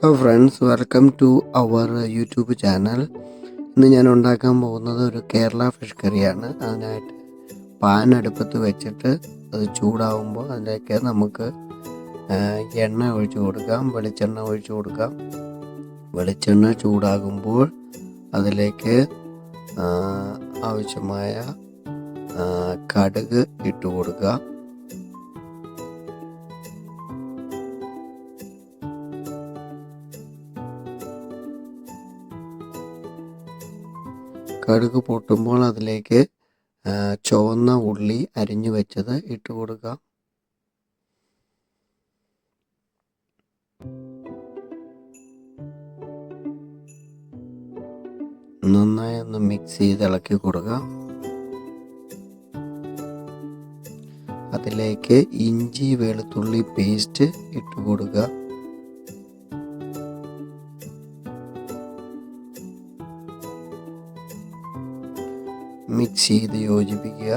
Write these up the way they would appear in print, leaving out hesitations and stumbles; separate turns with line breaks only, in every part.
Hello friends, welcome to our YouTube channel. ഇന്ന് ഞാൻ ഉണ്ടാക്കാൻ പോകുന്നത് ഒരു കേരള ഫിഷ് കറിയാണ്. അതിനായിട്ട് പാൻ അടുപ്പത്ത് വെച്ചിട്ട് അത് ചൂടാവുമ്പോൾ അതിലേക്ക് നമുക്ക് എണ്ണ ഒഴിച്ചു കൊടുക്കാം, വെളിച്ചെണ്ണ ഒഴിച്ചു കൊടുക്കാം. വെളിച്ചെണ്ണ ചൂടാകുമ്പോൾ അതിലേക്ക് ആവശ്യമായ കടുക് ഇട്ട് കൊടുക്കുക. കടുക് പൊട്ടുമ്പോൾ അതിലേക്ക് ചുവന്ന ഉള്ളി അരിഞ്ഞു വെച്ചത് ഇട്ട് കൊടുക്കാം. നന്നായി ഒന്ന് മിക്സ് ചെയ്ത് ഇളക്കി കൊടുക്കാം. അതിലേക്ക് ഇഞ്ചി വെളുത്തുള്ളി പേസ്റ്റ് ഇട്ട് കൊടുക്കുക. മിക്സ് ചെയ്ത് യോജിപ്പിക്കുക.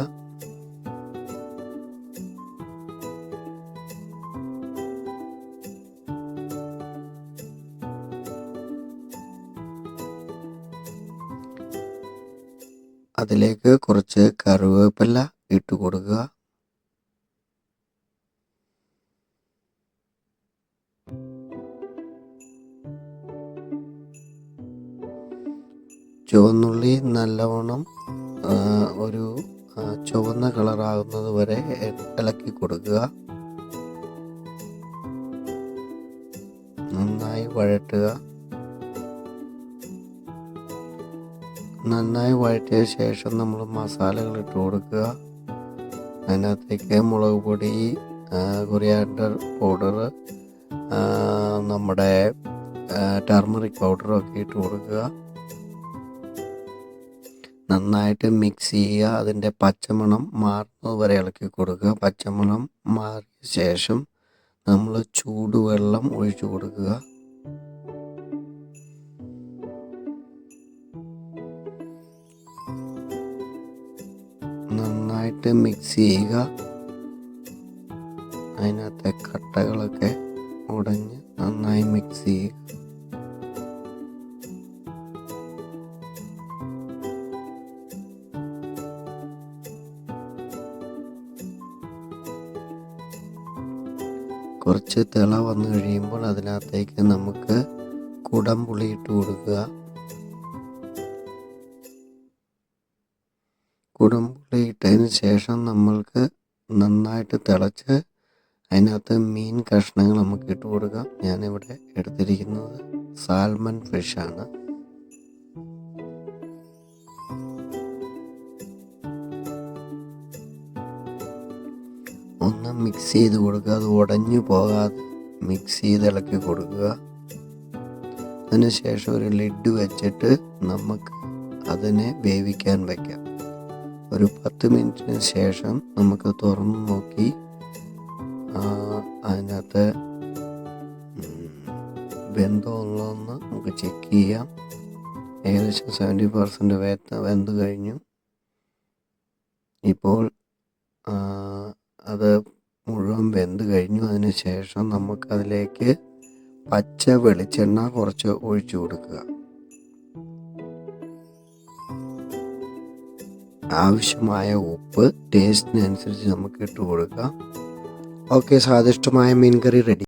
അതിലേക്ക് കുറച്ച് കറിവേപ്പില ഇട്ട് കൊടുക്കുക. ചുവന്നുള്ളി നല്ലവണ്ണം ഒരു ചുവന്ന കളറാകുന്നത് വരെ ഇളക്കി കൊടുക്കുക. നന്നായി വഴറ്റുക. നന്നായി വഴറ്റിയ ശേഷം നമ്മൾ മസാലകൾ ഇട്ട് കൊടുക്കുക. അതിനകത്തേക്ക് മുളക് പൊടി, കൊറിയാൻഡർ പൗഡർ, നമ്മുടെ ടർമറിക് പൗഡറൊക്കെ ഇട്ട് കൊടുക്കുക. നന്നായിട്ട് മിക്സ് ചെയ്യുക. അതിൻ്റെ പച്ചമണം മാറുന്നത് വരെ ഇളക്കി കൊടുക്കുക. പച്ചമണം മാറിയ ശേഷം നമ്മൾ ചൂടുവെള്ളം ഒഴിച്ചു കൊടുക്കുക. നന്നായിട്ട് മിക്സ് ചെയ്യുക. അതിനകത്തെ കട്ടകളൊക്കെ ഉടഞ്ഞ് നന്നായി മിക്സ് ചെയ്യുക. കുറച്ച് തിള വന്നു കഴിയുമ്പോൾ അതിനകത്തേക്ക് നമുക്ക് കുടംപുളി ഇട്ട് കൊടുക്കുക. കുടംപുളി ഇട്ടതിന് ശേഷം നമ്മൾക്ക് നന്നായിട്ട് തിളച്ച് അതിനകത്ത് മീൻ കഷ്ണങ്ങൾ നമുക്ക് ഇട്ട് കൊടുക്കാം. ഞാനിവിടെ എടുത്തിരിക്കുന്നത് സാൽമൺ ഫിഷാണ്. ഒന്ന് മിക്സ് ചെയ്ത് കൊടുക്കുക. അത് ഉടഞ്ഞു പോകാതെ മിക്സ് ചെയ്ത് ഇളക്കി കൊടുക്കുക. അതിനുശേഷം ഒരു ലിഡ് വെച്ചിട്ട് നമുക്ക് അതിനെ വേവിക്കാൻ വയ്ക്കാം. ഒരു 10 മിനിറ്റിന് ശേഷം നമുക്ക് തുറന്ന് നോക്കി അതിനകത്ത് വെന്തോ ഉള്ളതെന്ന് നമുക്ക് ചെക്ക് ചെയ്യാം. ഏകദേശം 70% വെന്ത് കഴിഞ്ഞു. ഇപ്പോൾ അത് മുഴുവൻ വെന്ത് കഴിഞ്ഞു. അതിന് ശേഷം നമുക്കതിലേക്ക് പച്ച വെളിച്ചെണ്ണ കുറച്ച് ഒഴിച്ചു കൊടുക്കുക. ആവശ്യമായ ഉപ്പ് ടേസ്റ്റിനനുസരിച്ച് നമുക്ക് ഇട്ട് കൊടുക്കാം. ഓക്കെ, സ്വാദിഷ്ടമായ മീൻകറി റെഡി.